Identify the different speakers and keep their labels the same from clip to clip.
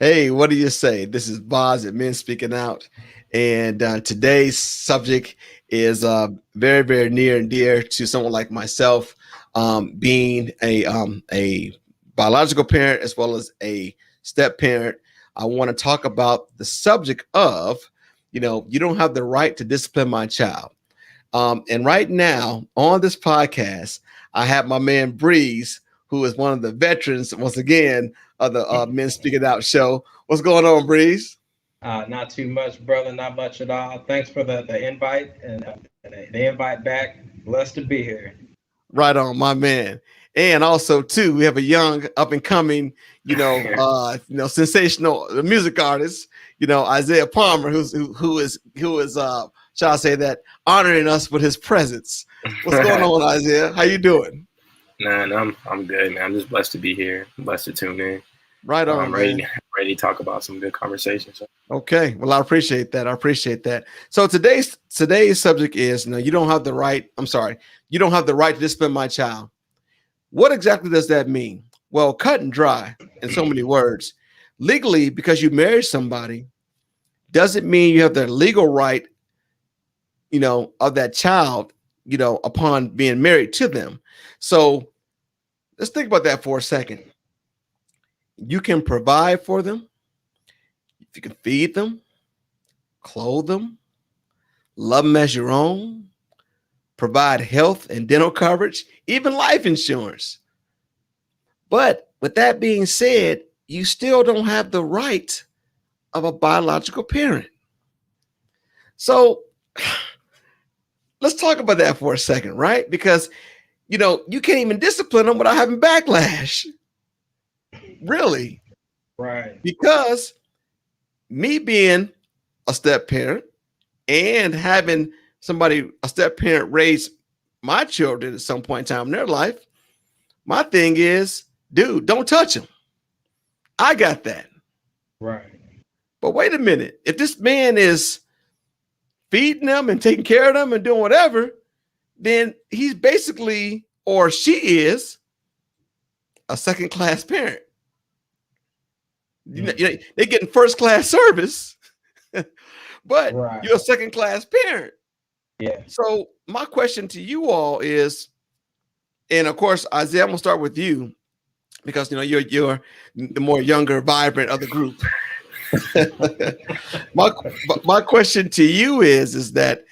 Speaker 1: Hey, what do you say? This is Boz at Men Speaking Out, and today's subject is very, very near and dear to someone like myself, being a biological parent as well as a step parent. I want to talk about the subject of, you don't have the right to discipline my child. And right now on this podcast, I have my man Breeze, who is one of the veterans, once again, of the Men Speaking Out show. What's going on, Breeze?
Speaker 2: Not too much, brother. Not much at all. Thanks for the invite and the invite back. Blessed to be here.
Speaker 1: Right on, my man. And also, too, we have a young, up and coming, sensational music artist, Isaiah Palmer, who is shall I say that, honoring us with his presence. What's going on, Isaiah? How you doing?
Speaker 3: Man, I'm good, man. I'm just blessed to be here. I'm blessed to tune in.
Speaker 1: Right on,
Speaker 3: I'm ready to talk about some good conversations.
Speaker 1: Okay, well, I appreciate that. So today's subject is, you don't have the right. I'm sorry, you don't have the right to discipline my child. What exactly does that mean? Well, cut and dry in so many words. Legally, because you married somebody, doesn't mean you have the legal right, of that child, upon being married to them. So let's think about that for a second. You can provide for them. You can feed them, clothe them, love them as your own, provide health and dental coverage, even life insurance. But with that being said, you still don't have the right of a biological parent. So let's talk about that for a second, right? Because, you can't even discipline them without having backlash. Really?
Speaker 2: Right.
Speaker 1: Because me being a step parent and having a step parent raise my children at some point in time in their life, my thing is, dude, don't touch them. I got that.
Speaker 2: Right.
Speaker 1: But wait a minute. If this man is feeding them and taking care of them and doing whatever, then he's basically, or she is, a second-class parent. They're getting first-class service, but
Speaker 2: right.
Speaker 1: You're a second-class parent.
Speaker 2: Yeah.
Speaker 1: So my question to you all is, and of course, Isaiah, I'm gonna start with you because you're the more younger, vibrant of the group. my question to you is that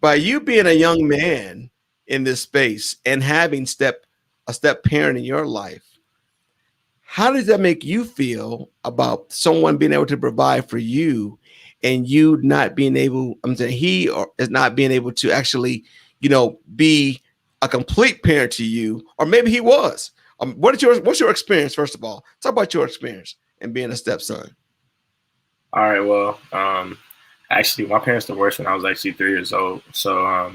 Speaker 1: by you being a young man in this space and having a step parent in your life, how does that make you feel about someone being able to provide for you and you not being able, he or is not being able to actually, be a complete parent to you, or maybe he was. What's your experience, first of all? Talk about your experience in being a stepson.
Speaker 3: All right, well, actually, my parents divorced when I was actually 3 years old. So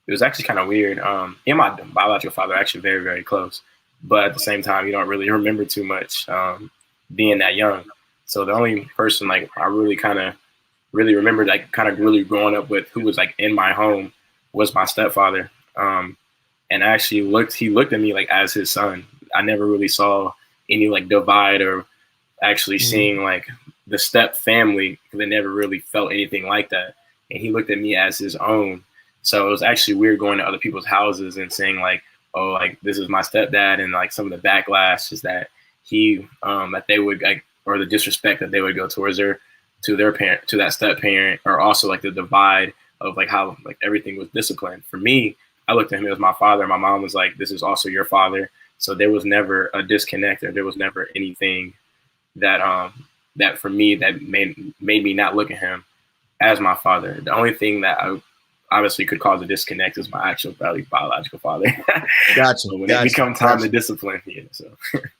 Speaker 3: it was actually kind of weird. And my biological father actually very, very close. But at the same time, you don't really remember too much being that young. So the only person I really kind of really remembered really growing up with who was in my home was my stepfather. And actually he looked at me as his son. I never really saw any divide or actually seeing the step family, because I never really felt anything like that. And he looked at me as his own. So it was actually weird going to other people's houses and saying this is my stepdad, and some of the backlash is that that they would or the disrespect that they would go towards their parent, to that step parent, or also the divide of how everything was disciplined. For me, I looked at him as my father. My mom was like, this is also your father. So there was never a disconnect, or there was never anything that that for me that made me not look at him as my father. The only thing that I obviously could cause a disconnect is my actual biological father.
Speaker 1: Gotcha.
Speaker 3: So when it become time to discipline, so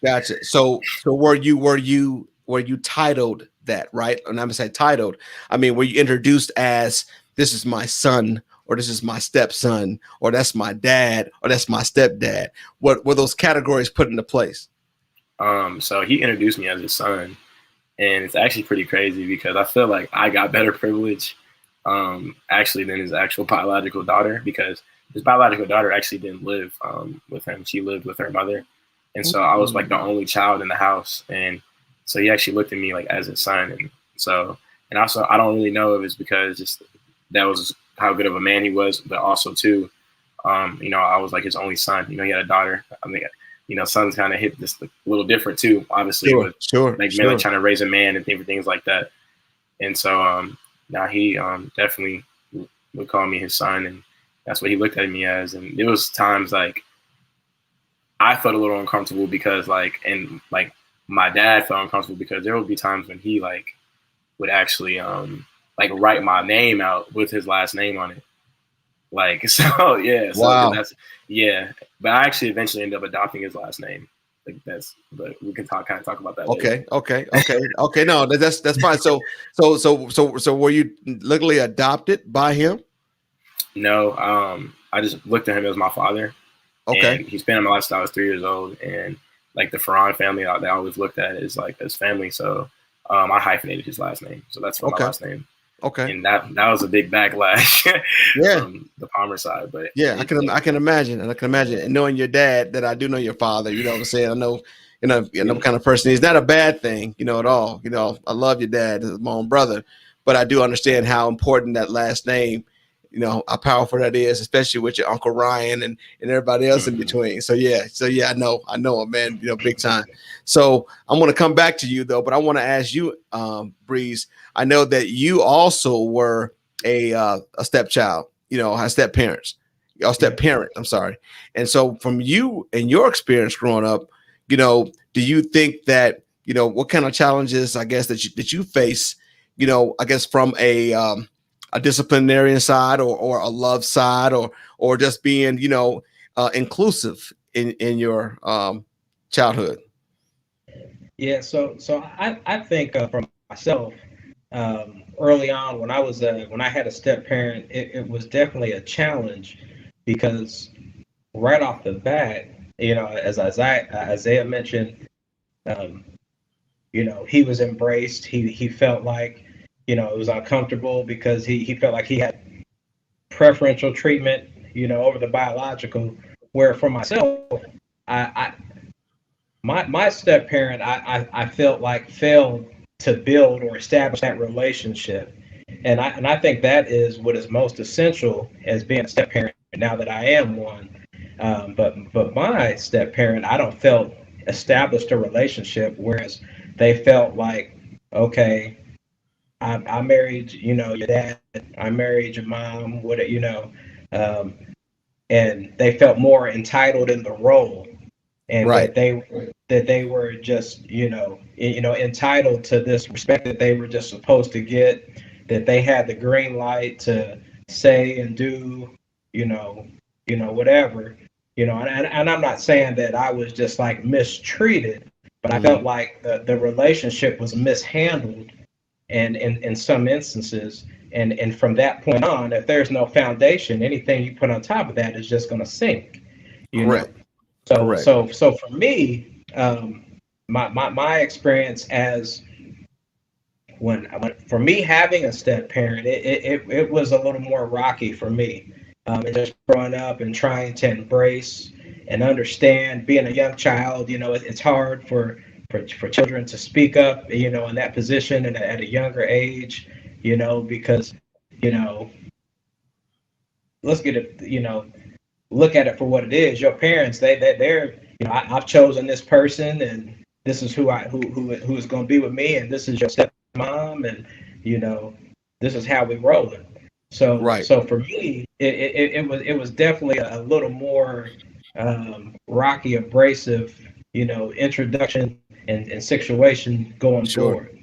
Speaker 1: gotcha. So were you titled that, right? And I'm gonna say titled. I mean, were you introduced as, this is my son, or this is my stepson, or that's my dad, or that's my stepdad? What were those categories put into place?
Speaker 3: So he introduced me as his son, and it's actually pretty crazy because I feel like I got better privilege actually than his actual biological daughter, because his biological daughter actually didn't live with him. She lived with her mother. And so I was the only child in the house. And So he actually looked at me like as his son. And so, and also, I don't really know if it's because just that was how good of a man he was, but also too, you know, I was like his only son. You know, he had a daughter. I mean, you know, sons kind of hit this a little different too, obviously, with like men trying to raise a man and different things like that. And so now he definitely would call me his son, and that's what he looked at me as. And there was times like I felt a little uncomfortable because like my dad felt uncomfortable because there would be times when he like would actually like write my name out with his last name on it. Like, so yeah. So
Speaker 1: wow.
Speaker 3: But I actually eventually ended up adopting his last name. Like but we can talk about that later.
Speaker 1: Okay. No, that's fine. So were you legally adopted by him?
Speaker 3: No, I just looked at him as my father.
Speaker 1: Okay.
Speaker 3: And he's been in my life since I was 3 years old, and like the Ferran family, they always looked at it as like his family. So I hyphenated his last name, so that's my last name.
Speaker 1: Okay.
Speaker 3: And that was a big backlash from the Palmer side. But
Speaker 1: yeah, I can imagine. And I can imagine. And knowing your dad, that I do know your father, you know what I'm saying? I know, you know what kind of person he's not a bad thing, you know, at all. You know, I love your dad, my own brother, but I do understand how important that last name, you know, how powerful that is, especially with your Uncle Ryan and everybody else in between. So yeah, I know him, man, you know, big time. So I'm going to come back to you though, but I want to ask you, Breeze, I know that you also were a stepchild, you know, a step parent. I'm sorry. And so from you and your experience growing up, you know, do you think that, you know, what kind of challenges, I guess, that you face, you know, I guess from a disciplinarian side or a love side or just being, you know, inclusive in your childhood?
Speaker 2: Yeah, so I think from myself, early on when I had a step parent, it was definitely a challenge because right off the bat, you know, as Isaiah mentioned, you know, he was embraced. He felt like, you know, it was uncomfortable because he felt like he had preferential treatment, you know, over the biological. Where for myself, my step parent, I felt like failed to build or establish that relationship, and I think that is what is most essential as being a step parent. Now that I am one, but my step parent, I don't felt established a relationship, whereas they felt like, okay, I married, you know, your dad, I married your mom, what, you know, and they felt more entitled in the role, and
Speaker 1: Right.
Speaker 2: that they were just, you know, entitled to this respect that they were just supposed to get, that they had the green light to say and do, you know, whatever, you know, and I'm not saying that I was just like mistreated, but I felt like the relationship was mishandled, and in some instances, and from that point on, if there's no foundation, anything you put on top of that is just going to sink, you
Speaker 1: Correct.
Speaker 2: know.
Speaker 1: Correct.
Speaker 2: So for me, my experience as for me having a step parent, it was a little more rocky for me, and just growing up and trying to embrace and understand being a young child. You know, it's hard for children to speak up, you know, in that position and at a younger age, you know, because, you know, let's get it, you know, look at it for what it is. Your parents, they're, you know, I've chosen this person, and this is who is going to be with me, and this is your stepmom, and, you know, this is how we roll it. So
Speaker 1: Right.
Speaker 2: So for me, it was definitely a little more rocky, abrasive, you know, introduction and situation going forward.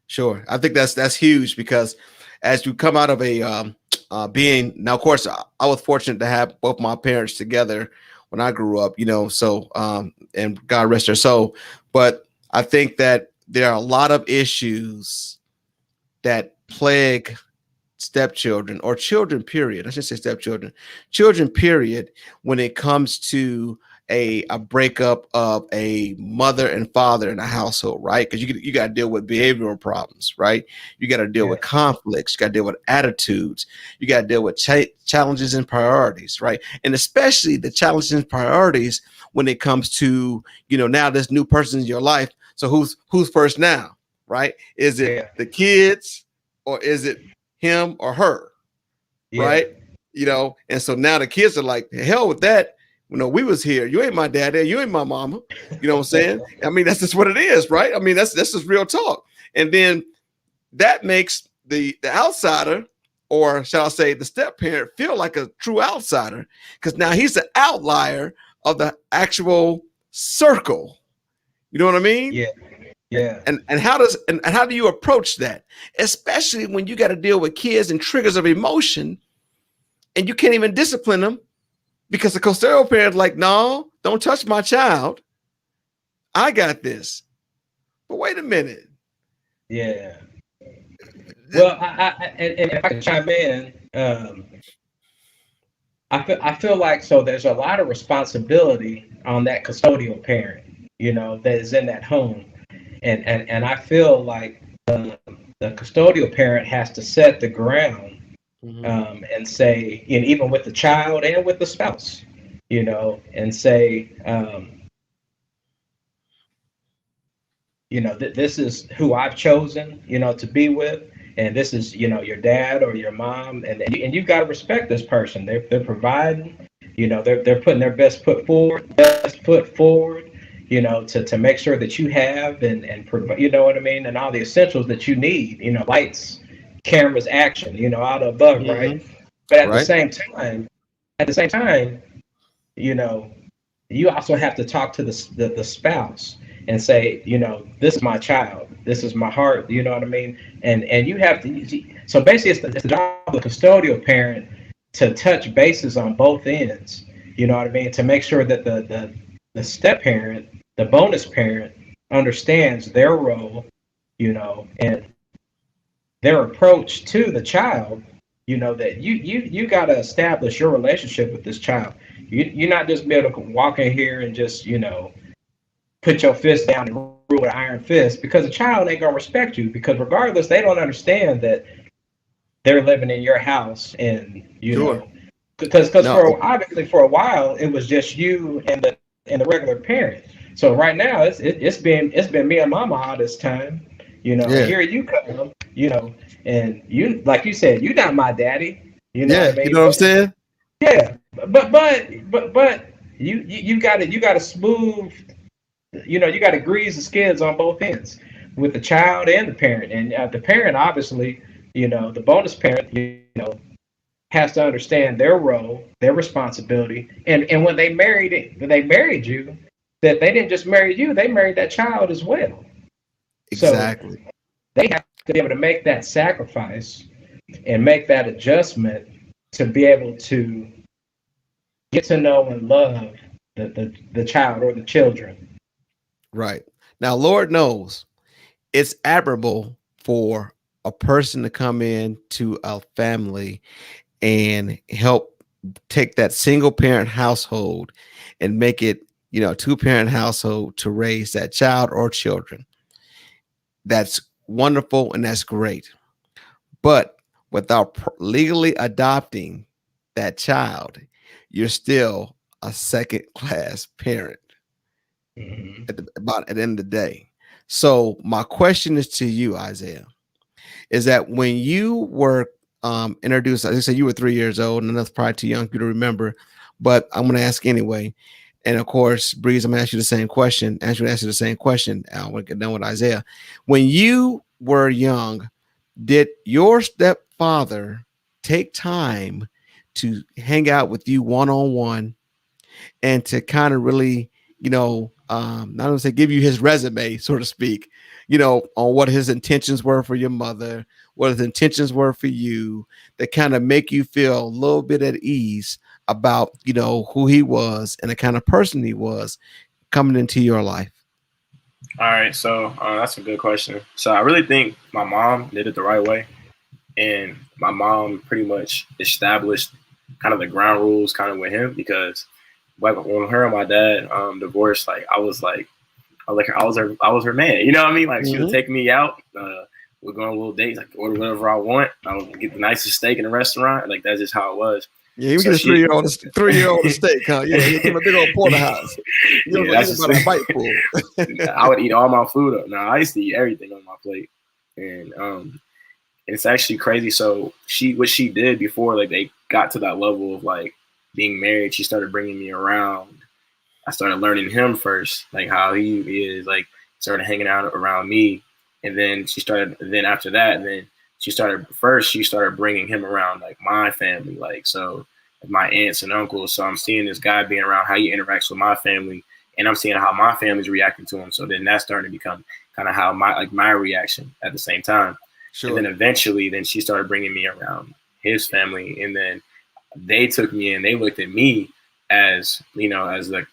Speaker 1: Sure. I think that's huge, because as you come out of a being, now of course I was fortunate to have both my parents together when I grew up, you know, so and God rest their soul. But I think that there are a lot of issues that plague stepchildren, or children period. I should say stepchildren, children period, when it comes to a breakup of a mother and father in a household, right? Because you got to deal with behavioral problems, right? You got to deal with conflicts, you got to deal with attitudes, you got to deal with challenges and priorities, right? And especially the challenges and priorities when it comes to, you know, now this new person in your life. So who's first now, right? Is it the kids or is it him or her, right? And so now the kids are like, the hell with that. We was here. You ain't my daddy. You ain't my mama. You know what I'm saying? I mean, that's just what it is, right? I mean, that's just real talk. And then that makes the outsider, or shall I say the step parent, feel like a true outsider, because now he's the outlier of the actual circle. You know what I mean?
Speaker 2: Yeah.
Speaker 1: And how do you approach that? Especially when you got to deal with kids and triggers of emotion, and you can't even discipline them because the custodial parent's like, no, don't touch my child. I got this. But wait a minute.
Speaker 2: Yeah. Well, and if I can chime in, I feel like there's a lot of responsibility on that custodial parent, that is in that home, and I feel like the custodial parent has to set the ground, and say, and even with the child and with the spouse, and say, this is who I've chosen, to be with. And this is, your dad or your mom, and you've got to respect this person. They're providing, they're putting their best foot forward, to make sure that you have and provide, you know what I mean, and all the essentials that you need, lights, cameras, action, all the above, right? But at the same time, you also have to talk to the spouse and say, this is my child, this is my heart, you know what I mean? And you have to, so basically it's the job of the custodial parent to touch bases on both ends, you know what I mean? To make sure that the step parent, the bonus parent, understands their role, and their approach to the child, that you got to establish your relationship with this child. You're not just be able to walk in here and just, put your fist down and rule with an iron fist, because a child ain't gonna respect you, because regardless, they don't understand that they're living in your house, and because obviously for a while it was just you and the regular parent. So right now it's been me and mama all this time, and here you come, and you, like you said, you're not my daddy, what I mean?
Speaker 1: You know what I'm saying?
Speaker 2: Yeah, but you gotta smooth. You got to grease the skids on both ends with the child and the parent. And the parent, obviously, the bonus parent, has to understand their role, their responsibility. And when they married you, that they didn't just marry you, they married that child as well.
Speaker 1: Exactly.
Speaker 2: So they have to be able to make that sacrifice and make that adjustment to be able to get to know and love the child or the children.
Speaker 1: Right. Now, Lord knows it's admirable for a person to come in to a family and help take that single parent household and make it, a 2-parent household to raise that child or children. That's wonderful and that's great. But without legally adopting that child, you're still a second-class parent. At the end of the day. So my question is to you, Isaiah, is that when you were introduced, as I said, you were 3 years old, and that's probably too young for you to remember, but I'm going to ask anyway. And of course, Breeze, I'm going to ask you the same question. Ask you the same question. I want to get done with Isaiah. When you were young, did your stepfather take time to hang out with you one-on-one and to kind of really, not gonna say give you his resume, so to speak, on what his intentions were for your mother, what his intentions were for you, that kind of make you feel a little bit at ease about, who he was and the kind of person he was coming into your life?
Speaker 3: All right, so that's a good question. So I really think my mom did it the right way, and my mom pretty much established kind of the ground rules kind of with him, because when her and my dad divorced, I was her man. You know what I mean? Like, she would take me out. We'd go on little dates, order whatever I want. I would get the nicest steak in the restaurant. Like, that's just how it was.
Speaker 1: Yeah, you
Speaker 3: So
Speaker 1: get a
Speaker 3: she-
Speaker 1: 3-year-old, 3-year-old a steak, huh? Yeah, you give him a big old porterhouse. You don't
Speaker 3: Yeah,
Speaker 1: forget
Speaker 3: that's
Speaker 1: about
Speaker 3: just-
Speaker 1: a bite pool.
Speaker 3: I would eat all my food up. Now I used to eat everything on my plate, and it's actually crazy. So what she did before, like they got to that level of like being married, she started bringing me around. I started learning him first, like how he is, like started hanging out around me, and then after that, she started bringing him around like my family, like so like my aunts and uncles. So I'm seeing this guy being around how he interacts with my family, and I'm seeing how my family's reacting to him. So then that's starting to become kind of how my reaction at the same time.
Speaker 1: Sure.
Speaker 3: And then eventually, then she started bringing me around his family, and then they took me in. They looked at me as their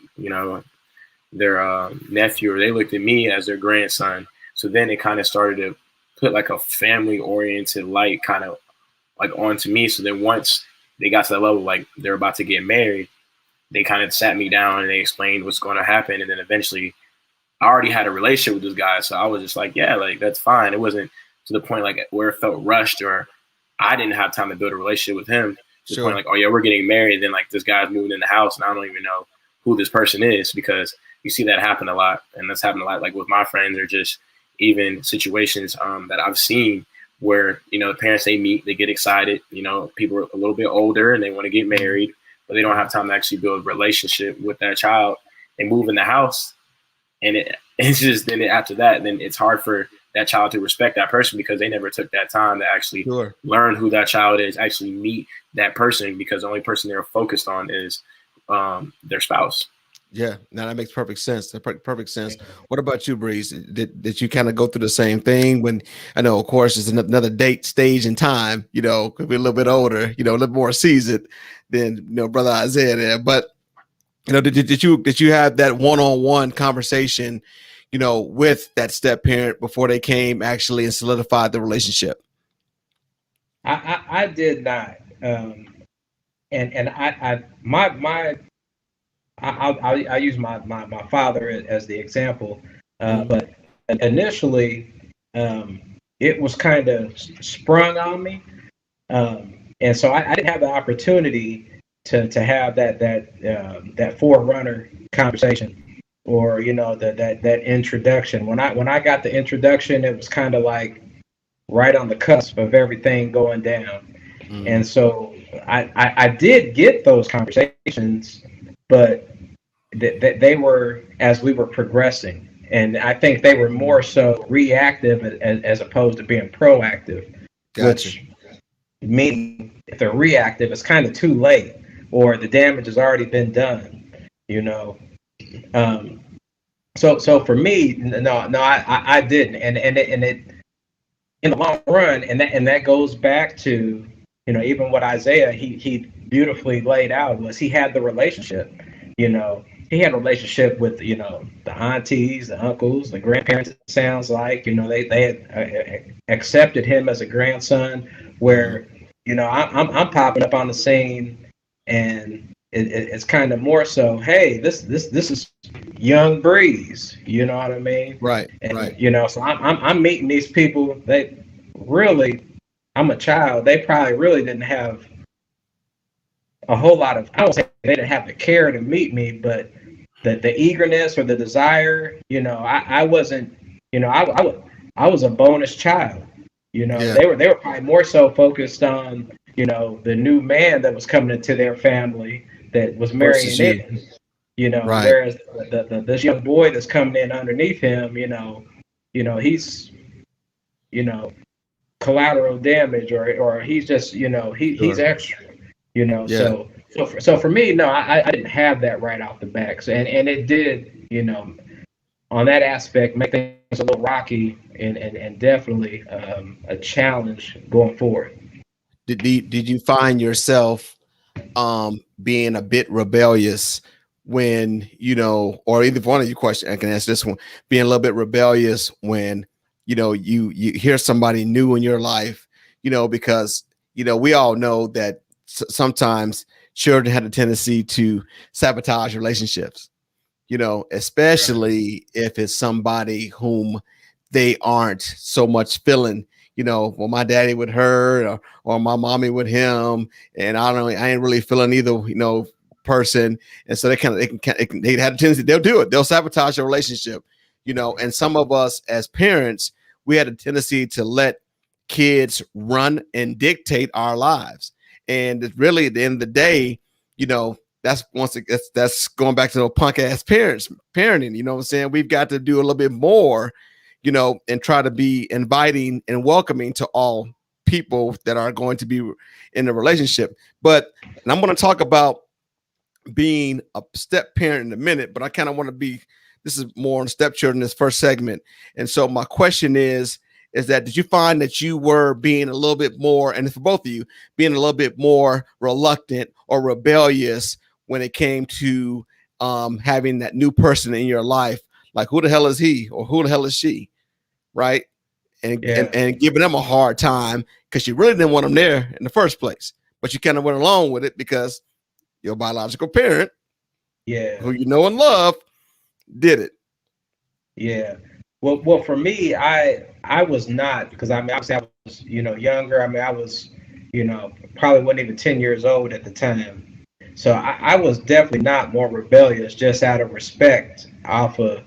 Speaker 3: nephew, or they looked at me as their grandson. So then it kind of started to put like a family oriented light kind of like onto me. So then once they got to that level, like they're about to get married, they kind of sat me down and they explained what's going to happen. And then eventually I already had a relationship with this guy. So I was just like, yeah, like that's fine. It wasn't to the point like where it felt rushed or I didn't have time to build a relationship with him. To the point like, oh yeah, we're getting married. And then like this guy's moving in the house and I don't even know who this person is, because you see that happen a lot. And that's happened a lot like with my friends, or just even situations that I've seen where, the parents, they meet, they get excited, people are a little bit older and they want to get married, but they don't have time to actually build a relationship with that child. They move in the house and it's just, then after that, then it's hard for that child to respect that person because they never took that time to actually learn who that child is, actually meet that person, because the only person they're focused on is their spouse.
Speaker 1: Yeah, now that makes perfect sense. Perfect sense. What about you, Breeze? Did you kind of go through the same thing? When I know, of course, it's another date stage in time. Could be a little bit older, a little more seasoned than brother Isaiah there. But did you have that one-on-one conversation, with that step parent before they came actually and solidified the relationship?
Speaker 2: I did not, I use my father as the example, but initially it was kind of sprung on me, and so I didn't have the opportunity to have that forerunner conversation, or that introduction. When I got the introduction, it was kind of like right on the cusp of everything going down, and so I did get those conversations, but they were as we were progressing, and I think they were more so reactive as opposed to being proactive.
Speaker 1: Gotcha.
Speaker 2: Which meaning if they're reactive, it's kind of too late, or the damage has already been done. So for me, no, I didn't, and it in the long run, and that goes back to even what Isaiah he beautifully laid out, was he had the relationship. He had a relationship with the aunties, the uncles, the grandparents. It sounds like they had accepted him as a grandson. Where I'm popping up on the scene, and it's kind of more so, hey, this is young Breeze. You know what I mean?
Speaker 1: Right.
Speaker 2: And,
Speaker 1: right.
Speaker 2: So I'm meeting these people. They really, I'm a child. They probably really didn't have a whole lot of, I don't say they didn't have the care to meet me, but the eagerness or the desire, I wasn't, I was a bonus child.
Speaker 1: Yeah.
Speaker 2: They were probably more so focused on, the new man that was coming into their family that was marrying in,
Speaker 1: Right.
Speaker 2: Whereas this young boy that's coming in underneath him, he's, collateral damage, or he's just, he's extra.
Speaker 1: Yeah.
Speaker 2: So for me, no, I didn't have that right off the back. So, and it did, on that aspect, make things a little rocky and definitely a challenge going forward.
Speaker 1: Did you find yourself being a bit rebellious when, or either one of you question, I can answer this one, being a little bit rebellious when, you hear somebody new in your life, because, we all know that sometimes children have a tendency to sabotage relationships, especially if it's somebody whom they aren't so much feeling, well, my daddy with her or my mommy with him, and I don't know, I ain't really feeling either, person. And so they had a tendency, they'll do it. They'll sabotage a relationship, and some of us as parents, we had a tendency to let kids run and dictate our lives. And it's really at the end of the day, that's going back to the punk ass parenting, what I'm saying? We've got to do a little bit more, and try to be inviting and welcoming to all people that are going to be in a relationship. And I'm going to talk about being a step parent in a minute, but I kind of want to this is more on stepchildren, this first segment. And so my question is that, did you find that you were being a little bit more, and for both of you, being a little bit more reluctant or rebellious when it came to having that new person in your life? Like, who the hell is he or who the hell is she? Right. And giving them a hard time because you really didn't want them there in the first place, but you kind of went along with it because your biological parent, who you know and love, did it.
Speaker 2: Yeah. Well, for me, I was not, because I mean, obviously I was, younger. I mean, I was, probably wasn't even 10 years old at the time. So I was definitely not more rebellious, just out of respect off of,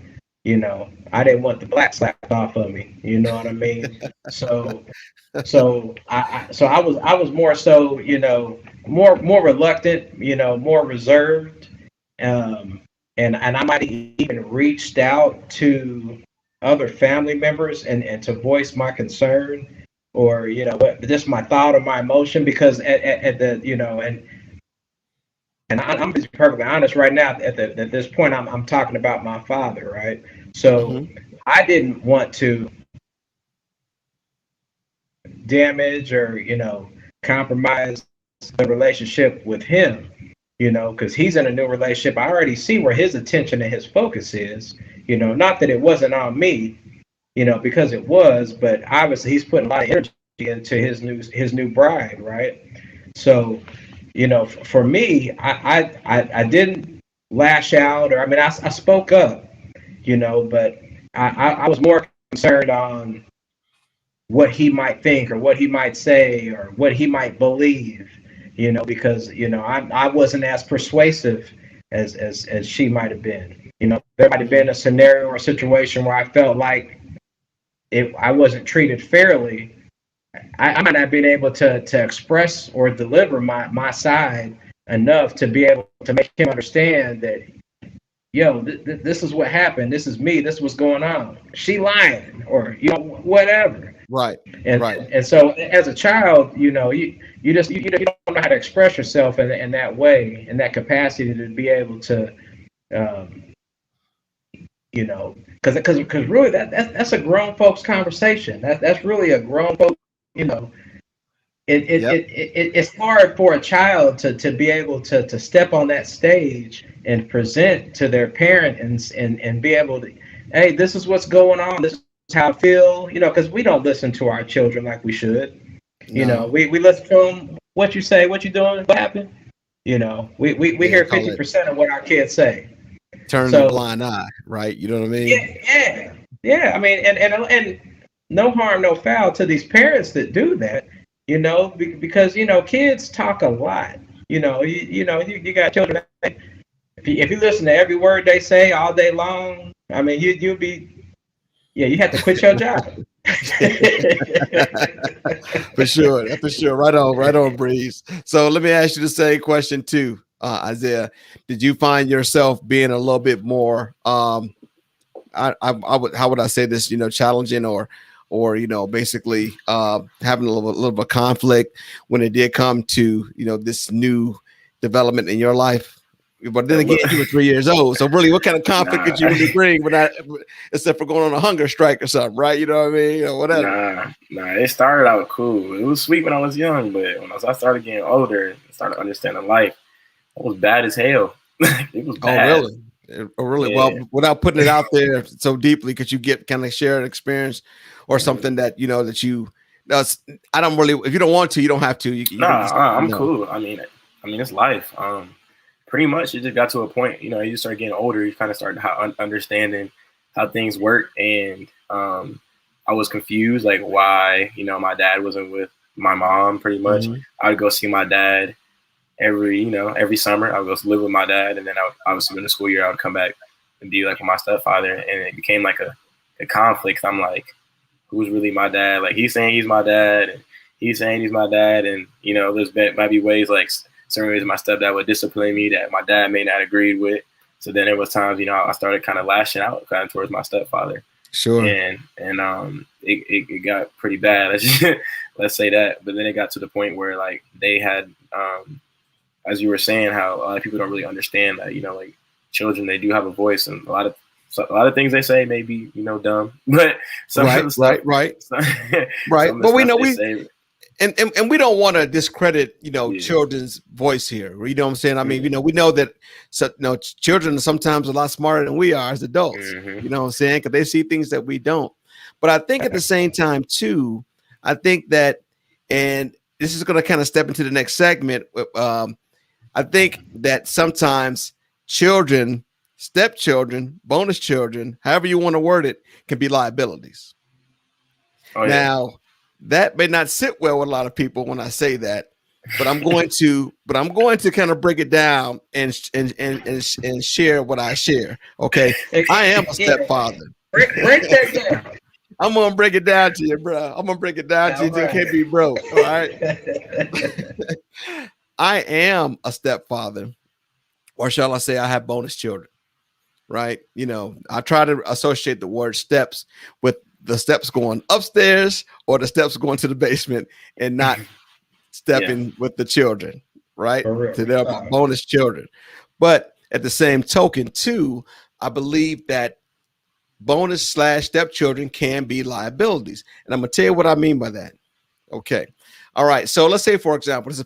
Speaker 2: I didn't want the black slapped off of me. You know what I mean? So I was more so, more reluctant, more reserved. And I might have even reached out to other family members and to voice my concern, or just my thought or my emotion, because at the and I'm just perfectly honest right now, at this point I'm talking about my father, right? So I didn't want to damage or compromise the relationship with him, because he's in a new relationship. I already see where his attention and his focus is. Not that it wasn't on me, because it was, but obviously he's putting a lot of energy into his new bride, right? So, for me, I didn't lash out, or I mean, I spoke up, but I was more concerned on what he might think or what he might say or what he might believe, because I wasn't as persuasive as she might have been. There might have been a scenario or a situation where I felt like if I wasn't treated fairly, I might not been able to express or deliver my side enough to be able to make him understand that, this is what happened. This is me. This is what's going on. She lying, or whatever.
Speaker 1: Right.
Speaker 2: And so as a child, you just you don't know how to express yourself in that way, in that capacity, to be able to. Because really that's a grown folks conversation. That's really a grown folks. It's hard for a child to be able to step on that stage and present to their parent and be able to, hey, this is what's going on. This is how I feel. Because we don't listen to our children like we should. No. We listen to them. What you say? What you doing? What happened? We hear 50% of what our kids say.
Speaker 1: Turn the blind eye, right? You know what I mean?
Speaker 2: Yeah. I mean, and no harm, no foul to these parents that do that, because kids talk a lot. You got children. If you listen to every word they say all day long, I mean, you have to quit your job.
Speaker 1: For sure. Right on, Breeze. So let me ask you the same question too. Isaiah, did you find yourself being a little bit more how would I say this, challenging or basically having a little bit of conflict when it did come to this new development in your life? But then again, you were 3 years old, so really, what kind of conflict could you really bring except for going on a hunger strike or something, right? You know what I mean, or whatever.
Speaker 3: Nah. It started out cool. It was sweet when I was young, but when I started getting older, I started understanding life. It was bad as hell. It was bad.
Speaker 1: Oh, really? Yeah. Well, without putting it out there so deeply, could you share an experience or something that I don't really. If you don't want to, you don't have to.
Speaker 3: I'm cool. I mean, it's life. Pretty much, it just got to a point. You start getting older. You kind of start understanding how things work, and I was confused, like why, my dad wasn't with my mom pretty much.
Speaker 1: Mhm.
Speaker 3: I would go see my dad every summer. I would go live with my dad. And then obviously in the school year, I would come back and be like with my stepfather. And it became like a conflict. I'm like, who's really my dad? Like he's saying he's my dad and he's saying he's my dad. And, might be ways like certain ways my stepdad would discipline me that my dad may not agree with. So then there was times, I started kind of lashing out kind of towards my stepfather.
Speaker 1: Sure.
Speaker 3: And it got pretty bad. Let's say that. But then it got to the point where like they had, as you were saying, how a lot of people don't really understand that, like children, they do have a voice, and a lot of things they say may be, dumb, but
Speaker 1: right. But we know and we don't want to discredit, children's voice here. You know what I'm saying? I mean, we know that children are sometimes a lot smarter than we are as adults.
Speaker 3: Mm-hmm.
Speaker 1: You know what I'm saying? Because they see things that we don't. But I think at the same time too, I think that, and this is going to kind of step into the next segment. I think that sometimes children, stepchildren, bonus children, however you want to word it, can be liabilities.
Speaker 3: Oh, yeah.
Speaker 1: Now, that may not sit well with a lot of people when I say that, but I'm going to kind of break it down and share what I share. Okay, I am a stepfather.
Speaker 2: Break that down.
Speaker 1: I'm gonna break it down to you, bro. I'm gonna break it down to you until it can't be broke. All right. I am a stepfather, or shall I say, I have bonus children. Right? I try to associate the word steps with the steps going upstairs or the steps going to the basement, and not stepping with the children, right? To their bonus children. But at the same token, too, I believe that bonus / stepchildren can be liabilities. And I'm going to tell you what I mean by that. Okay. All right. So let's say, for example, this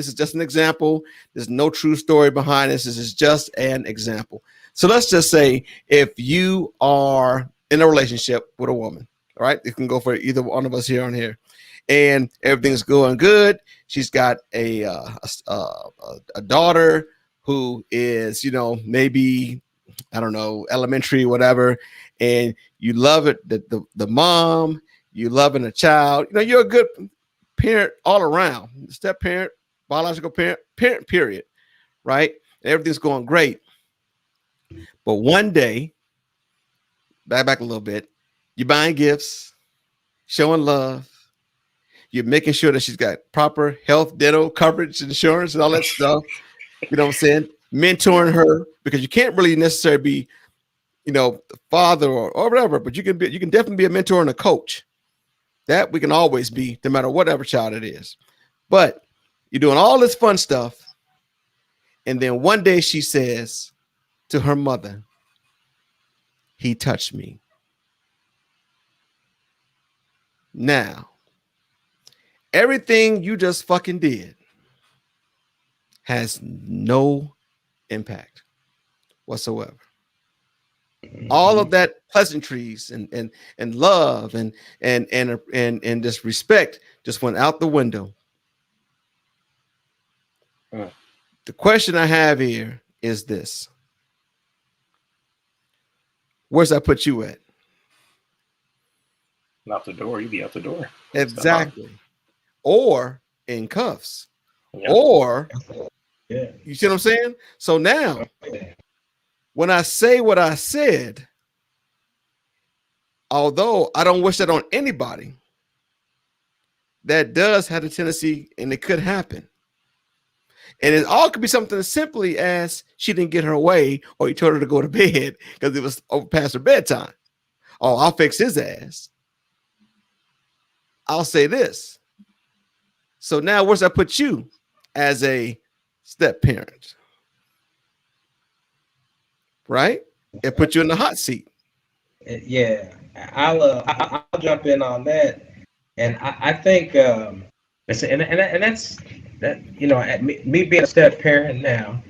Speaker 1: is just an example. There's no true story behind this. This is just an example. So let's just say if you are in a relationship with a woman, all right, it can go for either one of us here on here, and everything's going good. She's got a daughter who is, maybe, I don't know, elementary, whatever, and you love it, the mom, you loving a child, you're a good parent all around, step parent, biological parent, period, right? Everything's going great. But one day, back a little bit, you're buying gifts, showing love, you're making sure that she's got proper health, dental coverage, insurance, and all that stuff. You know what I'm saying? Mentoring her, because you can't really necessarily be, the father or whatever, but you can definitely be a mentor and a coach. That we can always be, no matter whatever child it is. But you're doing all this fun stuff, and then one day she says to her mother, "He touched me." Now, everything you just fucking did has no impact whatsoever. All of that pleasantries and love and just respect just went out the window. The question I have here is this: where's that put you at?
Speaker 3: Out the door. You be out the door.
Speaker 1: Exactly. Or in cuffs.
Speaker 3: Yep.
Speaker 1: Or,
Speaker 2: Yeah.
Speaker 1: you see what I'm saying? So now, when I say what I said, although I don't wish that on anybody, that does have a tendency, and it could happen. And it all could be something as simply as she didn't get her way, or you told her to go to bed because it was over past her bedtime. Oh, I'll fix his ass. I'll say this. So now where's that put you as a step parent? Right? It put you in the hot seat.
Speaker 2: Yeah, I'll jump in on that, and I think and that's that, me being a step parent now.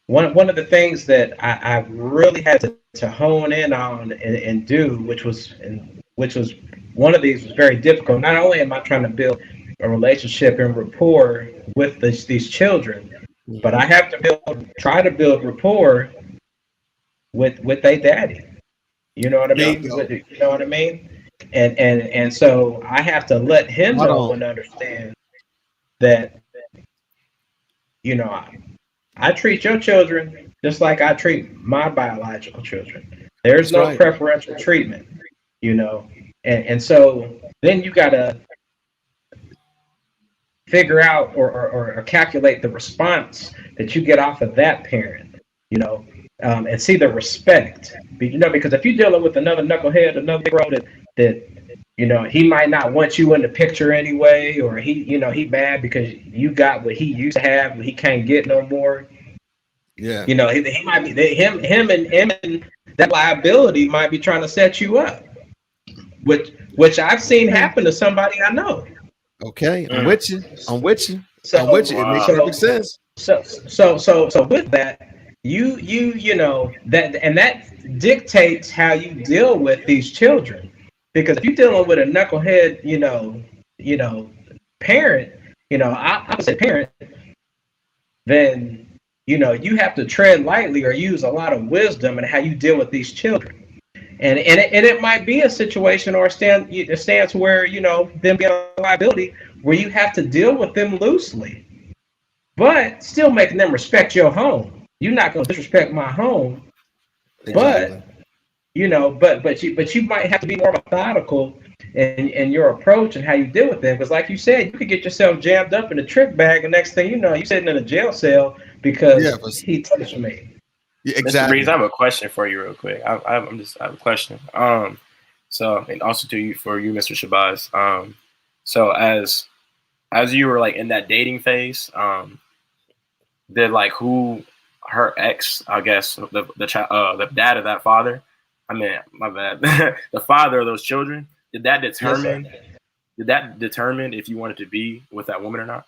Speaker 2: One of the things that I really had to hone in on and do, which was one of these was very difficult. Not only am I trying to build a relationship and rapport with these children, but I have to try to build rapport with their daddy. You know what I mean? You know what I mean? and so I have to let him know and understand that, you know, I treat your children just like I treat my biological children. There's no preferential treatment, you know, and so then you gotta figure out or calculate the response that you get off of that parent, you know, and see the respect, you know, because if you're dealing with another knucklehead, another bro that you know, he might not want you in the picture anyway, or he, you know, he bad because you got what he used to have, but he can't get no more.
Speaker 1: Yeah,
Speaker 2: you know, he might be him and that liability might be trying to set you up, which I've seen happen to somebody I know.
Speaker 1: Okay, I'm with you. I'm with you.
Speaker 2: So,
Speaker 1: I'm with you. It makes perfect sense.
Speaker 2: So with that, you know that dictates how you deal with these children, because if you're dealing with a knucklehead, you know, parent, you know, I would say parent, then you know you have to tread lightly or use a lot of wisdom in how you deal with these children. And it might be a situation or a stance where, you know, them being a liability, where you have to deal with them loosely, but still making them respect your home. You're not going to disrespect my home,
Speaker 1: Exactly.
Speaker 2: but you know, but you might have to be more methodical in your approach and how you deal with them. Because, like you said, you could get yourself jammed up in a trick bag, and next thing you know, you're sitting in a jail cell because he touched me.
Speaker 1: Yeah, exactly.
Speaker 3: Mr. Breeze, I have a question for you real quick. I have a question. So, and also to you, for you, Mr. Shabazz. So as you were like in that dating phase, did like her ex, I guess, the dad of that father, I mean, my bad, the father of those children, did that determine if you wanted to be with that woman or not?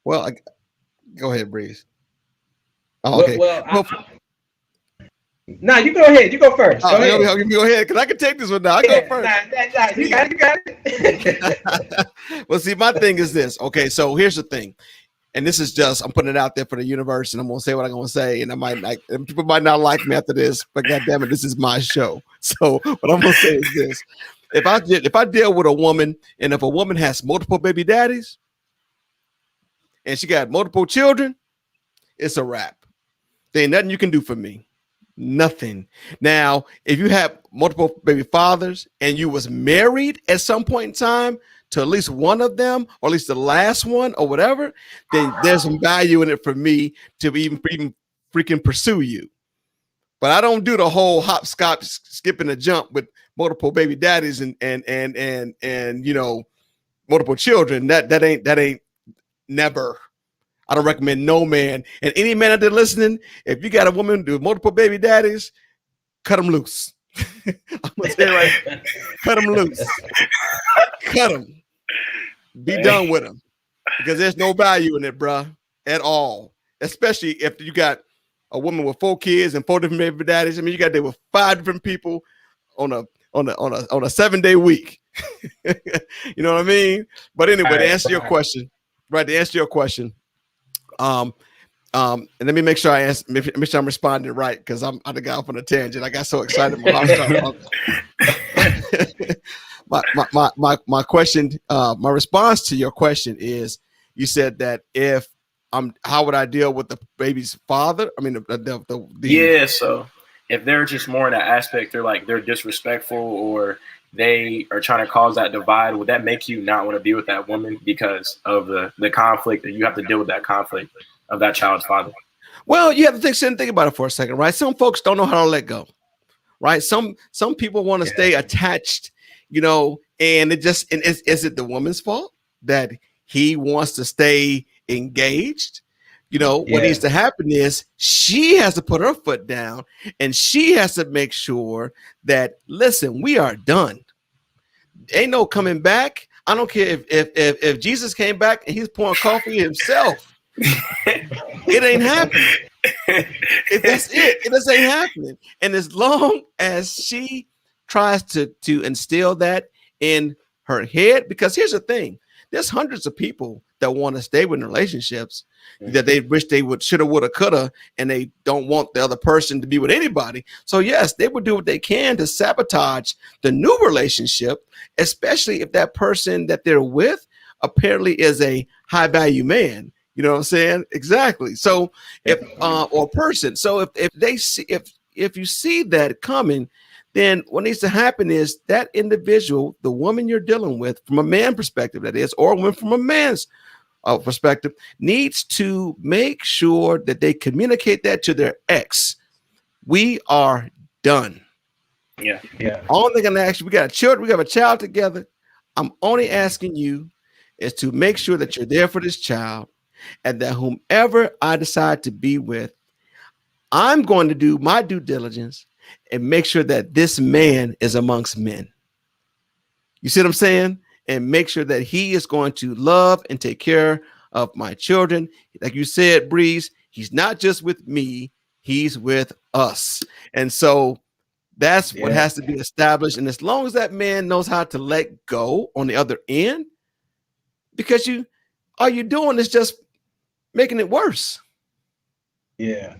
Speaker 1: Well, go ahead, Breeze. Oh, okay.
Speaker 2: No, you go ahead. You go first. Go
Speaker 1: ahead, because I can take this one now. I go first.
Speaker 2: You got it.
Speaker 1: Well, see, my thing is this. Okay, so here's the thing. And this is just, I'm putting it out there for the universe, and I'm going to say what I'm going to say. And people might not like me after this, but God damn it, this is my show. So what I'm going to say is this. If I deal with a woman, and if a woman has multiple baby daddies, and she got multiple children, it's a wrap. There ain't nothing you can do for me. Nothing. Now, if you have multiple baby fathers and you was married at some point in time to at least one of them, or at least the last one or whatever, then there's some value in it for me to even freaking pursue you. But I don't do the whole hop, skip, and a jump with multiple baby daddies and you know, multiple children. That ain't never. I don't recommend no man. And any man out there listening, if you got a woman with multiple baby daddies, cut them loose. I'm gonna say right, cut them loose. Cut them. Be done with them, because there's no value in it, bruh, at all. Especially if you got a woman with 4 kids and 4 different baby daddies. I mean, you got to deal with 5 different people on a 7-day week. You know what I mean? But anyway, to answer your question, and let me make sure I'm responding right, because I got off on a tangent. I got so excited. My question, my response to your question is, you said that how would I deal with the baby's father? I mean,
Speaker 3: yeah. So if they're just more in that aspect, they're disrespectful, or they are trying to cause that divide, would that make you not want to be with that woman because of the conflict that you have to deal with, that conflict of that child's father?
Speaker 1: Well, you have to think about it for a second, right? Some folks don't know how to let go, right? Some people want to stay attached, you know, and is it the woman's fault that he wants to stay engaged? You know, what needs to happen is she has to put her foot down, and she has to make sure that, listen, we are done. Ain't no coming back. I don't care if Jesus came back and he's pouring coffee himself. It ain't happening. That's it. It just ain't happening. And as long as she tries to instill that in her head, because here's the thing, There's hundreds of people that want to stay with relationships that they wish they would, shoulda, woulda, coulda, and they don't want the other person to be with anybody. So yes, they would do what they can to sabotage the new relationship, especially if that person that they're with apparently is a high value man. You know what I'm saying? Exactly. So if or person. So if they see, if you see that coming, then what needs to happen is that individual, the woman you're dealing with, from a man perspective, that is, or when from a man's perspective, needs to make sure that they communicate that to their ex. We are done.
Speaker 3: Yeah.
Speaker 1: All they're gonna ask you, we got children, we have a child together. I'm only asking you is to make sure that you're there for this child, and that whomever I decide to be with, I'm going to do my due diligence and make sure that this man is amongst men. You see what I'm saying? And make sure that he is going to love and take care of my children. Like you said, Breeze, he's not just with me, he's with us. And so that's what has to be established. And as long as that man knows how to let go on the other end, because all you're doing is just making it worse.
Speaker 2: Yeah.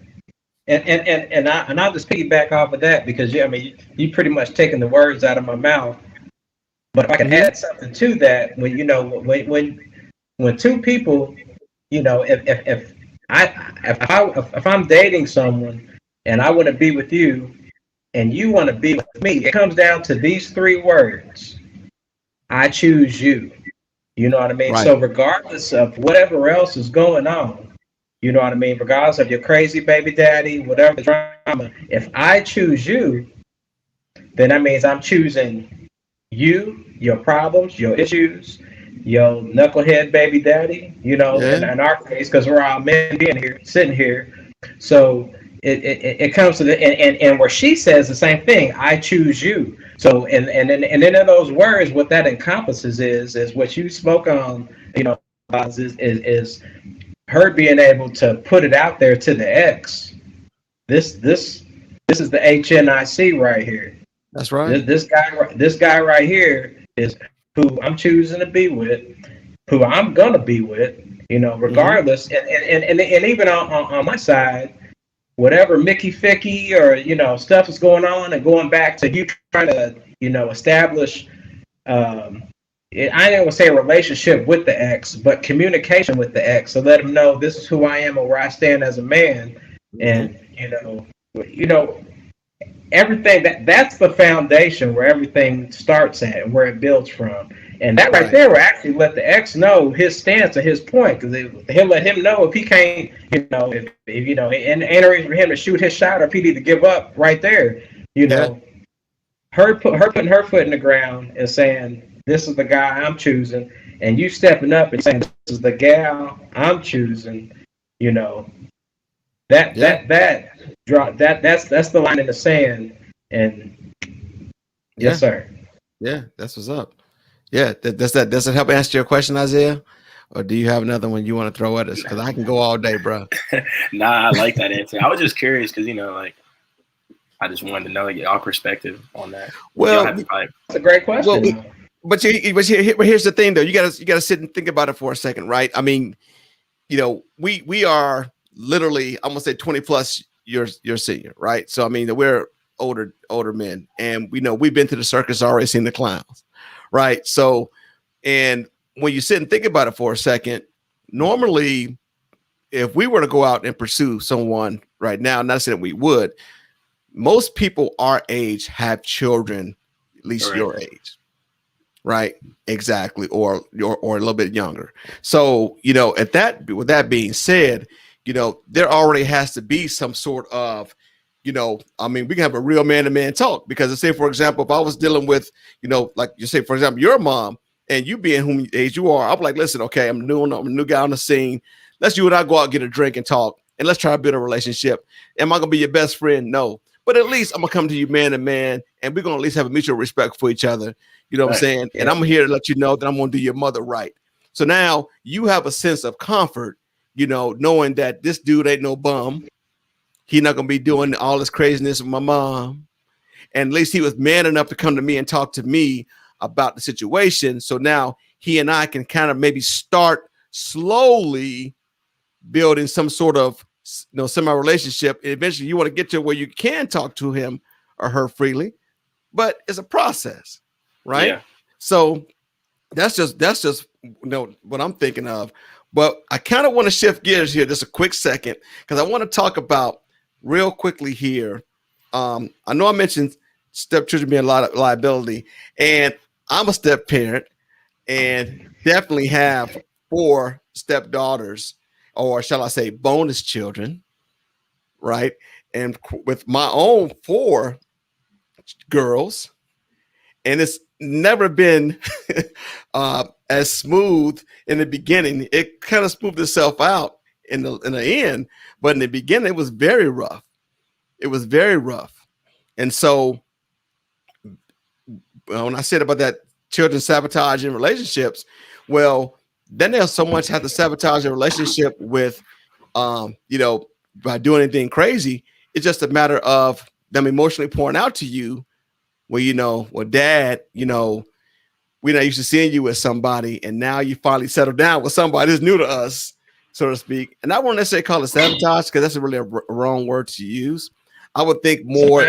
Speaker 2: And I'll just piggyback off of that, because you pretty much taken the words out of my mouth. But if I can add something to that, when two people, if I'm dating someone and I want to be with you and you want to be with me, it comes down to these three words: I choose you. You know what I mean?
Speaker 1: Right.
Speaker 2: So regardless of whatever else is going on, you know what I mean? Regardless of your crazy baby daddy, whatever drama, if I choose you, then that means I'm choosing you, your problems, your issues, your knucklehead baby daddy, in our case, because we're all men being here, sitting here. So it comes to the, and where she says the same thing, I choose you. So, and then in those words, what that encompasses is what you spoke on, is her being able to put it out there to the ex. This is the HNIC right here.
Speaker 1: That's right.
Speaker 2: This guy right here is who I'm choosing to be with, who I'm gonna be with, regardless. And even on my side, whatever Mickey Ficky or stuff is going on, and going back to you trying to establish I didn't want to say a relationship with the ex, but communication with the ex, so let him know this is who I am and where I stand as a man. And everything that's the foundation where everything starts at and where it builds from. And that right there will actually let the ex know his stance and his point, because he'll let him know if he can't, if and entering for him to shoot his shot, or if he need to give up right there. Her putting her foot in the ground and saying, this is the guy I'm choosing, and you stepping up and saying, this is the gal I'm choosing. That's the line in the sand. And yes, sir.
Speaker 1: Yeah, that's what's up. Yeah, does that help answer your question, Isaiah? Or do you have another one you want to throw at us? Because I can go all day, bro.
Speaker 3: Nah, I like that answer. I was just curious because I just wanted to know your perspective on that.
Speaker 2: Well, that's a great question.
Speaker 1: Well, but here's the thing, though. You gotta sit and think about it for a second, right? I mean, we are literally, I'm gonna say 20 plus years senior, right? So I mean, we're older men, and we've been to the circus, already seen the clowns, right? So, and when you sit and think about it for a second, normally, if we were to go out and pursue someone right now, not saying we would, most people our age have children, at least your age. Right, exactly, or a little bit younger. So with that being said, there already has to be some sort of, I mean, we can have a real man-to-man talk, because let's say, for example, if I was dealing with, like you say, for example, your mom, and you being whom age you are, I'm like, listen, okay, I'm a new guy on the scene. Let's you and I go out, get a drink and talk, and let's try to build a relationship. Am I gonna be your best friend? No, but at least I'm gonna come to you man to man, and we're gonna at least have a mutual respect for each other. You know what I'm saying? Yeah. And I'm here to let you know that I'm going to do your mother right. So now you have a sense of comfort, knowing that this dude ain't no bum. He's not going to be doing all this craziness with my mom. And at least he was man enough to come to me and talk to me about the situation. So now he and I can kind of maybe start slowly building some sort of semi relationship. Eventually, you want to get to where you can talk to him or her freely, but it's a process, right?
Speaker 3: Yeah.
Speaker 1: So that's just what I'm thinking of. But I kind of want to shift gears here just a quick second, because I want to talk about real quickly here. I know I mentioned stepchildren being a lot of liability, and I'm a step parent and definitely have 4 stepdaughters, or shall I say bonus children, right? And with my own 4 girls, and it's never been as smooth in the beginning. It kind of smoothed itself out in the end, but in the beginning, it was very rough. It was very rough. And so when I said about that children sabotaging relationships, well, then there's so much have to sabotage a relationship with, by doing anything crazy. It's just a matter of them emotionally pouring out to you. Well, Dad, we're not used to seeing you with somebody, and now you finally settled down with somebody that's new to us, so to speak. And I won't necessarily call it sabotage, because that's really a wrong word to use. I would think more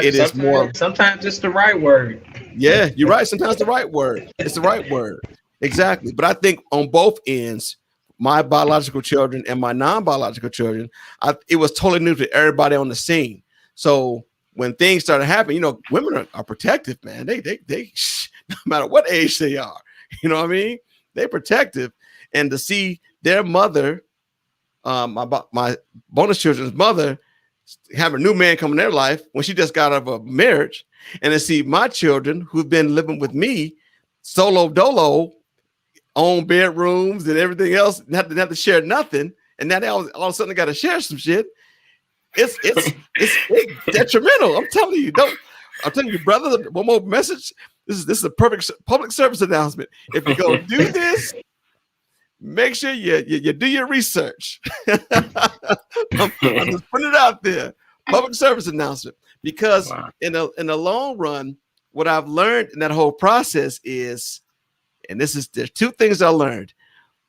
Speaker 2: sometimes it's the right word.
Speaker 1: Yeah, you're right. Sometimes the right word. It's the right word. Exactly. But I think on both ends, my biological children and my non-biological children, it was totally new to everybody on the scene. So when things started happening, women are protective, man. They no matter what age they are, you know what I mean? They're protective. And to see their mother, my bonus children's mother, have a new man come in their life when she just got out of a marriage, and to see my children who've been living with me solo dolo, own bedrooms and everything else, not have to share nothing, and now they all of a sudden got to share some shit. It's detrimental. I'm telling you, brother. One more message. This is a perfect public service announcement. If you're gonna do this, make sure you do your research. I'm just putting it out there. Public service announcement. Because in the long run, what I've learned in that whole process is, and there's 2 things I learned.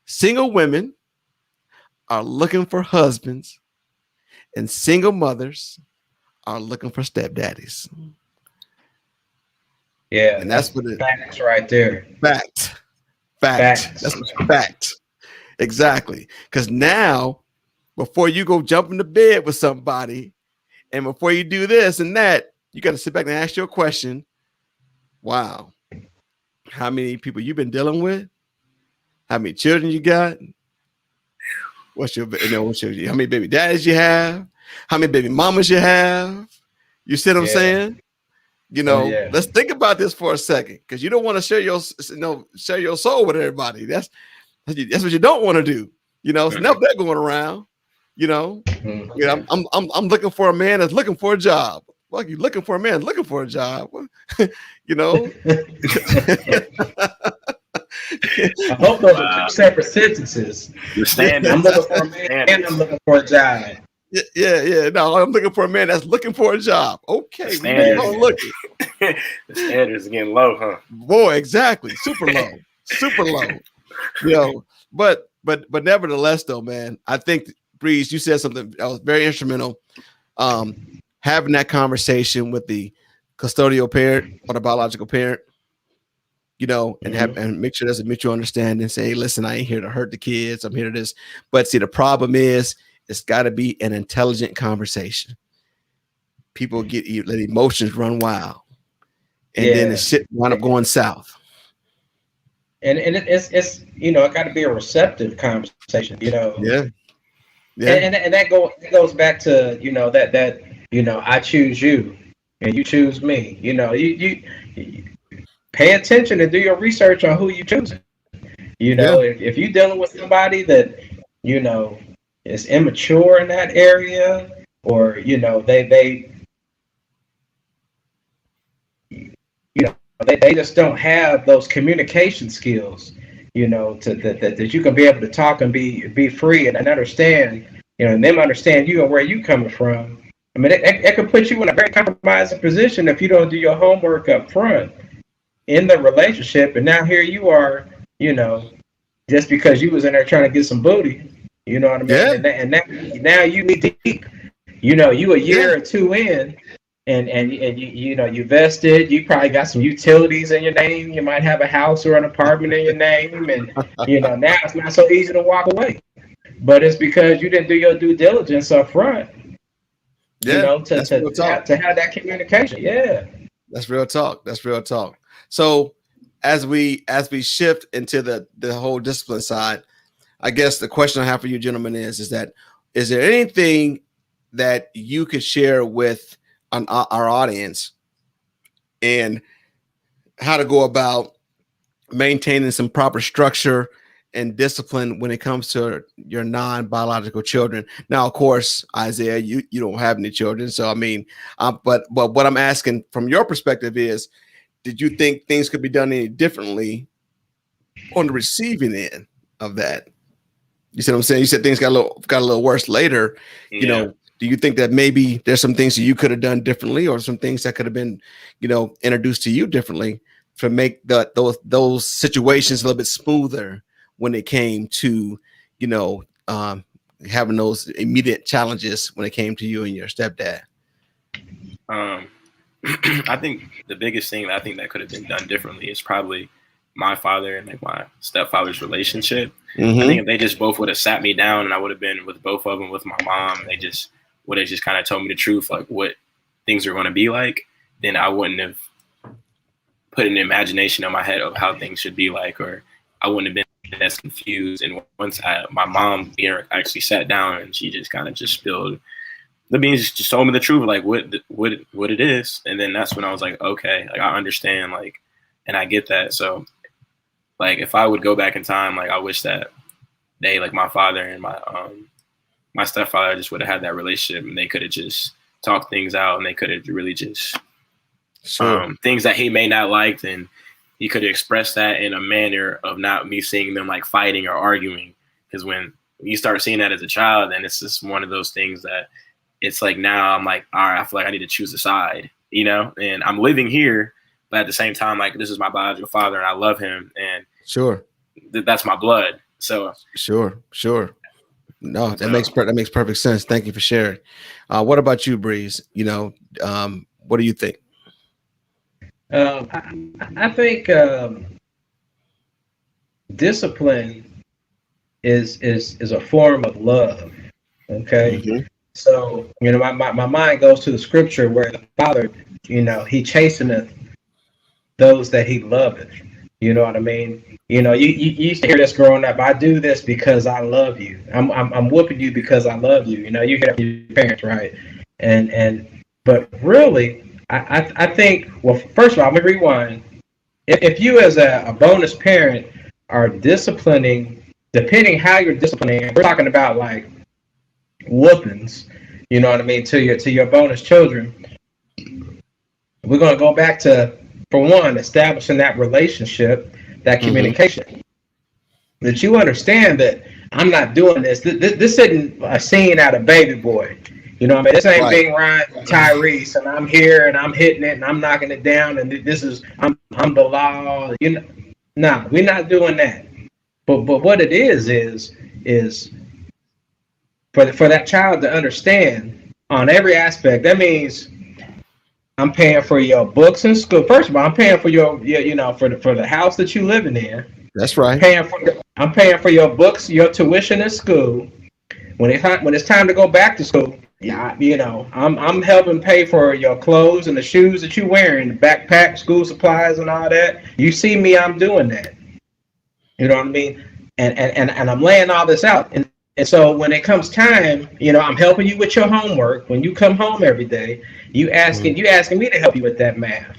Speaker 1: Single women are looking for husbands, and single mothers are looking for stepdaddies.
Speaker 2: Yeah,
Speaker 1: and that's what it
Speaker 2: facts right there.
Speaker 1: Fact. That's a fact. Exactly. Because now, before you go jump into bed with somebody, and before you do this and that, you got to sit back and ask your question. Wow. How many people you've been dealing with? How many children you got? How many baby daddies you have? How many baby mamas you have? You see what I'm saying? Let's think about this for a second, because you don't want to share your soul with everybody. That's what you don't want to do. It's enough that going around. I'm looking for a man that's looking for a job. Well, you looking for a man looking for a job.
Speaker 2: I hope those are 2 separate sentences. I'm looking for a man and I'm looking for a job.
Speaker 1: Yeah. No, I'm looking for a man that's looking for a job. Okay,
Speaker 3: the standards getting low, huh?
Speaker 1: Boy, exactly. Super low. But nevertheless, though, man, I think Breeze, you said something that was very instrumental. Having that conversation with the custodial parent or the biological parent, and make sure there's a mutual understanding. Say, hey, listen, I ain't here to hurt the kids. I'm here to this. But see, the problem is, it's got to be an intelligent conversation. People let emotions run wild, and then the shit wind up going south.
Speaker 2: And it's it got to be a receptive conversation.
Speaker 1: Yeah.
Speaker 2: And that goes back to that I choose you and you choose me. You pay attention and do your research on who you choosing. If you're dealing with somebody that is immature in that area, or they just don't have those communication skills, that you can be able to talk and be free and understand, and them understand you and where you coming from. I mean, it could put you in a very compromising position if you don't do your homework up front in the relationship. And now here you are, you know, just because you was in there trying to get some booty, you know what I mean?
Speaker 1: Yeah.
Speaker 2: And now you need deep, you know, you a year or two in, and you know, you vested, you probably got some utilities in your name, you might have a house or an apartment in your name, and you know, now it's not so easy to walk away. But it's because you didn't do your due diligence up front,
Speaker 1: Yeah,
Speaker 2: you know, to have that communication. Yeah.
Speaker 1: That's real talk. That's real talk. So as we shift into the whole discipline side, I guess the question I have for you gentlemen is there anything that you could share with our audience and how to go about maintaining some proper structure and discipline when it comes to your non-biological children? Now, of course, Isaiah, you don't have any children, so I mean, but what I'm asking from your perspective is, did you think things could be done any differently on the receiving end of that? You see what I'm saying? You said things got a little worse later. You know, do you think that maybe there's some things that you could have done differently, or some things that could have been, you know, introduced to you differently to make those situations a little bit smoother when it came to, you know, having those immediate challenges when it came to you and your stepdad?
Speaker 3: I think the biggest thing that I think that could have been done differently is probably my father and like my stepfather's relationship.
Speaker 1: Mm-hmm.
Speaker 3: I think if they just both would have sat me down and I would have been with both of them, with my mom, they just would have just kind of told me the truth, like what things are going to be like, then I wouldn't have put an imagination in my head of how things should be like, or I wouldn't have been as confused. And once my mom actually sat down and she just kind of just spilled the beans, just told me the truth, like what it is. And then that's when I was like, okay, like I understand, like, and I get that. So like, if I would go back in time, like I wish that they, like my father and my stepfather, just would have had that relationship, and they could have just talked things out, and they could have really just things that he may not liked, and he could have expressed that in a manner of not me seeing them like fighting or arguing. Because when you start seeing that as a child, then it's just one of those things that it's like, now I'm like, all right, I feel like I need to choose a side, you know, and I'm living here, but at the same time, like, this is my biological father and I love him, and
Speaker 1: sure,
Speaker 3: that's my blood. So
Speaker 1: sure. No, that makes perfect sense. Thank you for sharing. What about you, Breeze? You know, what do you think?
Speaker 2: I think discipline is a form of love. Okay. Mm-hmm. So, you know, my mind goes to the scripture where the Father, you know, he chasteneth those that he loveth. You know what I mean? You know, you used to hear this growing up. I do this because I love you. I'm whooping you because I love you. You know, you hear that from your parents, right? But really, I think, well, first of all, let me rewind. If you as a bonus parent are disciplining, depending how you're disciplining, we're talking about like whoopings, you know what I mean, to your bonus children. We're going to go back to, for one, establishing that relationship, that communication. Mm-hmm. That you understand that I'm not doing this. This isn't a scene out of Baby Boy. You know what I mean? This ain't being Ryan Tyrese, and I'm here and I'm hitting it and I'm knocking it down, and this is I'm the law. You know, nah, we're not doing that. But what it is for that child to understand on every aspect. That means I'm paying for your books in school. First of all, I'm paying for your you know, for the house that you living in.
Speaker 1: That's right.
Speaker 2: I'm paying for your books, your tuition in school. When it's time to go back to school, yeah, you know, I'm helping pay for your clothes and the shoes that you're wearing, the backpack, school supplies, and all that. You see me, I'm doing that. You know what I mean? And I'm laying all this out. And so when it comes time, you know, I'm helping you with your homework. When you come home every day, you asking me to help you with that math.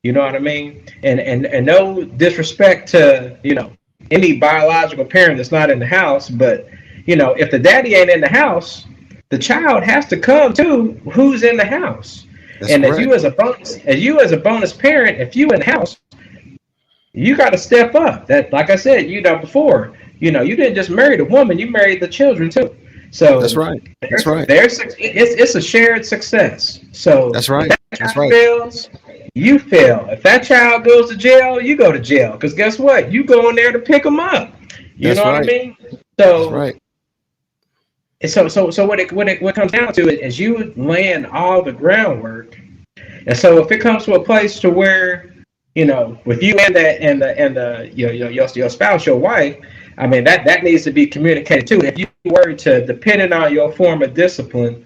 Speaker 2: You know what I mean? And no disrespect to, you know, any biological parent that's not in the house, but you know, if the daddy ain't in the house, the child has to come to who's in the house. That's and correct. as you as a bonus parent, if you in the house, you got to step up. That, like I said, you know, before, you know, you didn't just marry the woman, you married the children too. So
Speaker 1: that's right. That's right.
Speaker 2: It's a shared success. So
Speaker 1: that's right.
Speaker 2: Fails, you fail. If that child goes to jail, you go to jail. Because guess what? You go in there to pick them up. You
Speaker 1: That's
Speaker 2: know
Speaker 1: right.
Speaker 2: what I mean?
Speaker 1: That's
Speaker 2: So,
Speaker 1: right.
Speaker 2: so what comes down to it is you laying all the groundwork. And so if it comes to a place to where, with you and the your spouse, your wife, I mean that needs to be communicated too. If you were to depending on your form of discipline,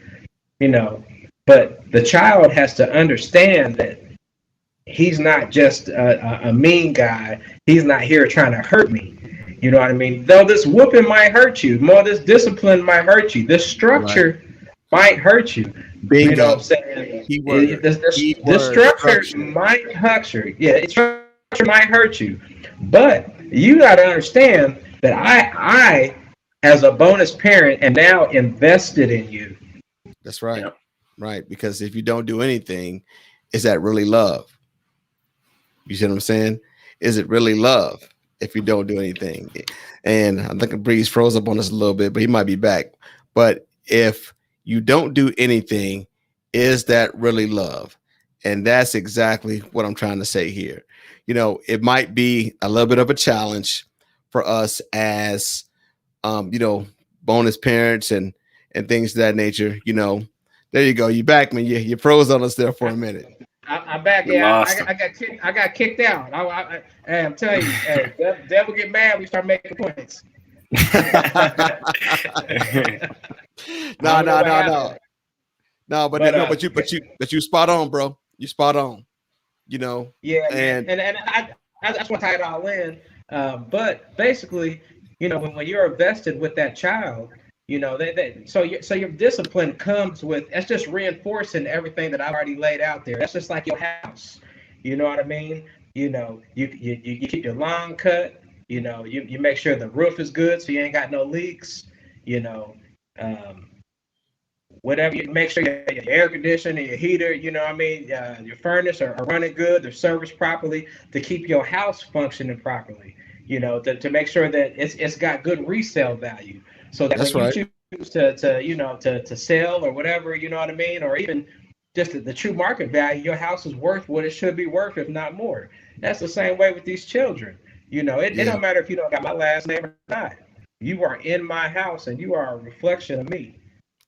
Speaker 2: but the child has to understand that he's not just a mean guy. He's not here trying to hurt me. You know what I mean? Though this whooping might hurt you, more this discipline might hurt you. This structure might hurt you.
Speaker 1: Bingo.
Speaker 2: You know what I'm saying? This structure might hurt you. Yeah, the structure might hurt you. But you got to understand that I, as a bonus parent, am now invested in you.
Speaker 1: That's right. Yep. Right. Because if you don't do anything, is that really love? You see what I'm saying? Is it really love if you don't do anything? And I think Breeze froze up on us a little bit, but he might be back. But if you don't do anything, is that really love? And that's exactly what I'm trying to say here. It might be a little bit of a challenge for us as, bonus parents and things of that nature. There you go. You back, man. You froze on us there for a minute.
Speaker 2: I'm back. Yeah, I got kicked out. I'm telling you, hey, devil get mad. We start making points. No. But you spot on, bro. You spot on. Yeah, and I just want to tie it all in. But basically, when you're invested with that child, so your discipline comes with, that's just reinforcing everything that I've already laid out there. That's just like your house. You know what I mean? You keep your lawn cut. You make sure the roof is good so you ain't got no leaks. Whatever, you make sure your air conditioner, your heater, your furnace are running good, they're serviced properly to keep your house functioning properly. To make sure that it's got good resale value. So that when you choose to sell or whatever, you know what I mean, or even just the true market value, your house is worth what it should be worth, if not more. That's the same way with these children. It don't matter if you don't got my last name or not. You are in my house and you are a reflection of me.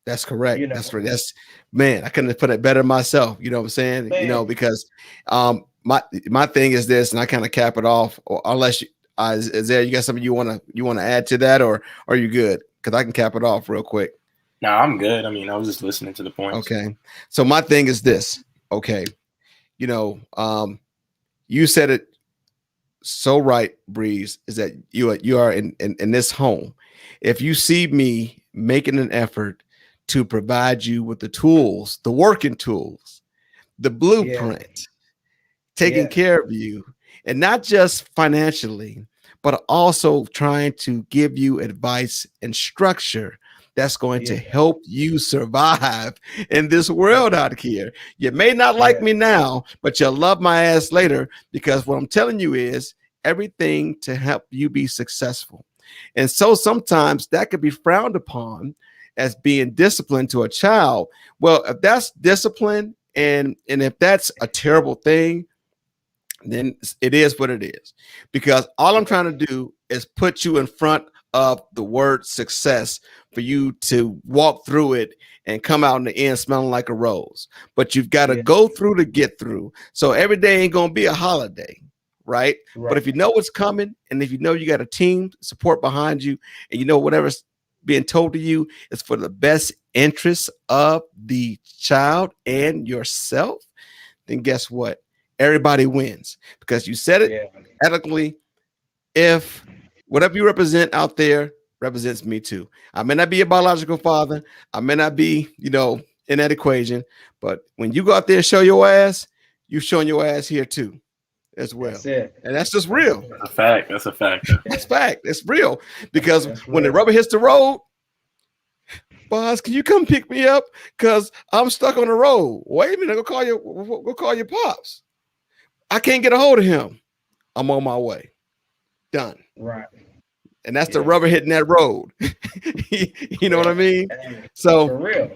Speaker 1: That's correct. That's man, I couldn't have put it better myself. You know what I'm saying? Man. Because my thing is this, and I kind of cap it off, or unless you is there, you got something you want to add to that, or are you good? Because I can cap it off real quick.
Speaker 3: No, I'm good. I mean, I was just listening to the points.
Speaker 1: Okay. So my thing is this. Okay. You said it so right, Breeze, is that you are in this home. If you see me making an effort to provide you with the tools, the working tools, the blueprint, taking care of you, and not just financially, but also trying to give you advice and structure that's going to help you survive in this world out here. You may not like me now, but you'll love my ass later, because what I'm telling you is everything to help you be successful. And so sometimes that could be frowned upon as being disciplined to a child. Well, if that's discipline and if that's a terrible thing, then it is what it is. Because all I'm trying to do is put you in front of the word success for you to walk through it and come out in the end smelling like a rose. But you've got to go through to get through. So every day ain't going to be a holiday, right? But if you know what's coming, and if you know you got a team support behind you, and whatever's being told to you is for the best interest of the child and yourself, then guess what? Everybody wins, because you said it ethically. If whatever you represent out there represents me too. I may not be a biological father. I may not be, in that equation, but when you go out there and show your ass, you're showing your ass here too, as well.
Speaker 2: That's it.
Speaker 1: And that's just real.
Speaker 3: That's a fact. That's a fact.
Speaker 1: That's fact. It's real. Because when the rubber hits the road, boss, can you come pick me up? Because I'm stuck on the road. Wait a minute, go call your pops. I can't get a hold of him. I'm on my way. Done.
Speaker 2: Right.
Speaker 1: And that's the rubber hitting that road. You know what I mean? So
Speaker 2: for real.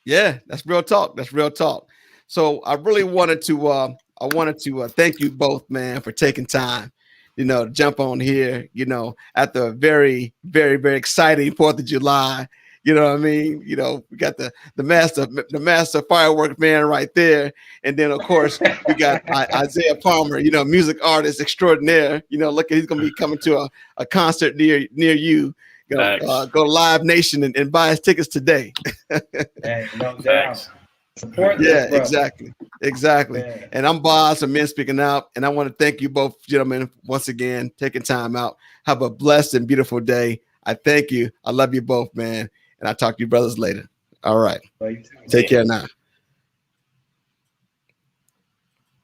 Speaker 1: Yeah, that's real talk. That's real talk. So I really wanted to I wanted to thank you both, man, for taking time, to jump on here, at the very, very, very exciting 4th of July. You know what I mean? We got the master firework man right there. And then, of course, we got Isaiah Palmer, music artist extraordinaire. Look, he's going to be coming to a concert near you. Go to Live Nation and buy his tickets today.
Speaker 2: Hey, no doubt. Support this, brother.
Speaker 1: Exactly.
Speaker 2: Yeah.
Speaker 1: And I'm Boz from Men Speaking Out, and I want to thank you both, gentlemen, once again, taking time out. Have a blessed and beautiful day. I thank you. I love you both, man. And I'll talk to you brothers later. All right.
Speaker 2: Well,
Speaker 1: Take care now.